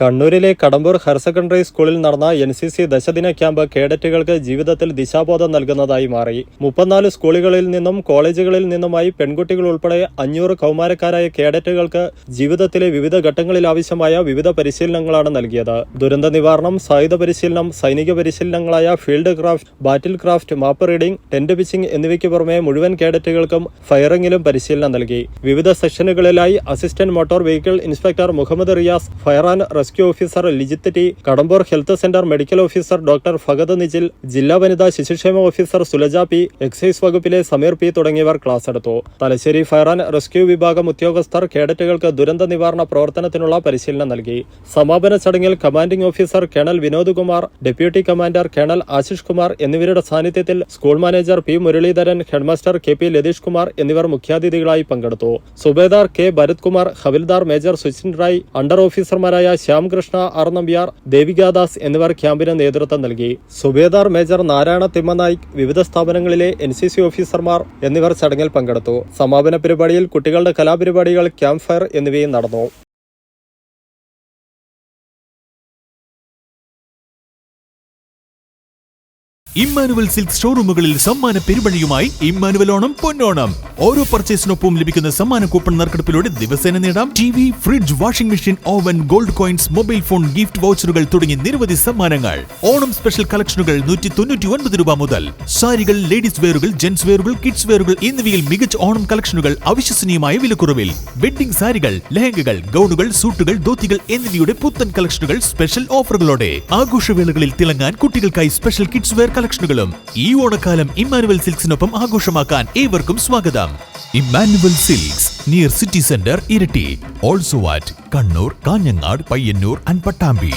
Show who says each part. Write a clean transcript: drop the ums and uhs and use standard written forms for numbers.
Speaker 1: കണ്ണൂരിലെ Kadambur higher secondary സ്കൂളിൽ നടന്ന NCC ദശദിന ക്യാമ്പ് കേഡറ്റുകൾക്ക് ജീവിതത്തിൽ ദിശാബോധം നൽകുന്നതായി മാറി. 34 സ്കൂളുകളിൽ നിന്നും കോളേജുകളിൽ നിന്നുമായി പെൺകുട്ടികൾ ഉൾപ്പെടെ 500 കൗമാരക്കാരായ കേഡറ്റുകൾക്ക് ജീവിതത്തിലെ വിവിധ ഘട്ടങ്ങളിൽ ആവശ്യമായ വിവിധ പരിശീലനങ്ങളാണ് നൽകിയത്. ദുരന്ത നിവാരണം, സായുധ പരിശീലനം, സൈനിക പരിശീലനങ്ങളായ field craft, battle craft, map reading, tent pitching എന്നിവയ്ക്ക് പുറമെ മുഴുവൻ കേഡറ്റുകൾക്കും ഫയറിംഗിലും പരിശീലനം നൽകി. വിവിധ സെക്ഷനുകളിലായി assistant motor vehicle inspector Muhammad Riyas, fire and rescue officer Lijith T, Kadambur health centre medical officer doctor Fahad Nijil, ജില്ലാ വനിതാ ശിശുക്ഷേമ ഓഫീസർ സുലജ പി, എക്സൈസ് വകുപ്പിലെ സമീർ പി തുടങ്ങിയവർ ക്ലാസ് എടുത്തു. തലശ്ശേരി ഫയർ ആൻഡ് റെസ്ക്യൂ വിഭാഗം ഉദ്യോഗസ്ഥർ കേഡറ്റുകൾക്ക് ദുരന്ത നിവാരണ പ്രവർത്തനത്തിനുള്ള പരിശീലനം നൽകി. സമാപന ചടങ്ങിൽ commanding officer colonel Vinod Kumar, deputy commander colonel Ashish Kumar എന്നിവരുടെ സാന്നിധ്യത്തിൽ school manager P Muraleedharan, headmaster KP Latheesh Kumar എന്നിവർ മുഖ്യാതിഥികളായി പങ്കെടുത്തു. Subedar K Bharath Kumar, havildar major Suchin Rai, under ഓഫീസർമാരായ ശ്യാംകൃഷ്ണ ആർ നമ്പ്യാർ, ദേവികാദാസ് എന്നിവർ ക്യാമ്പിന് നേതൃത്വം നൽകി. സുബേദാർ മേജർ നാരായണ തിമ്മനായിക്, വിവിധ സ്ഥാപനങ്ങളിലെ NCC ഓഫീസർമാർ എന്നിവർ ചടങ്ങിൽ പങ്കെടുത്തു. സമാപന പരിപാടിയിൽ കുട്ടികളുടെ കലാപരിപാടികൾ, ക്യാമ്പ് ഫയർ എന്നിവയും നടന്നു.
Speaker 2: ഇമ്മാനുവൽ സിൽക്ക് ഷോറൂമുകളിൽ സമ്മാന പെരുമഴയുമായി ഇമ്മാനുവൽ ഓണം പൊന്നോണം. ഓരോ പർച്ചേസിനൊപ്പം ലഭിക്കുന്ന സമ്മാന കൂപ്പൺ നറുക്കെടുപ്പിലൂടെ ദിവസേന നേടാം TV, fridge, washing machine, oven, gold coins, mobile phone, gift വൗച്ചറുകൾ തുടങ്ങി നിരവധി സമ്മാനങ്ങൾ. ഓണം സ്പെഷ്യൽ കളക്ഷനുകൾ 199 രൂപ മുതൽ. സാരികൾ, ലേഡീസ് വെയറുകൾ, ജെന്റ്സ് വെയറുകൾ, കിഡ്സ് വെയറുകൾ എന്നിവയിൽ മികച്ച ഓണം കളക്ഷനുകൾ അവിശ്വസനീയമായ വിലക്കുറവിൽ. വെഡ്ഡിംഗ് സാരികൾ, ലെഹങ്കകൾ, ഗൗണുകൾ, സൂട്ടുകൾ, ധോത്തികൾ എന്നിവയുടെ പുത്തൻ കളക്ഷനുകൾ സ്പെഷ്യൽ ഓഫറുകളോടെ. ആഘോഷവേളകളിൽ തിളങ്ങാൻ കുട്ടികൾക്കായി സ്പെഷ്യൽ കിഡ്സ് വെയർ കളക്ഷനുകളും. ഈ ഓണക്കാലം ഇമ്മാനുവൽ സിൽക്സിനൊപ്പം ആഘോഷമാക്കാൻ ഏവർക്കും സ്വാഗതം. Emmanuel silks near city centre, Iritty. Also at Kannur, Kanhangad, Payyanur and Pattambi.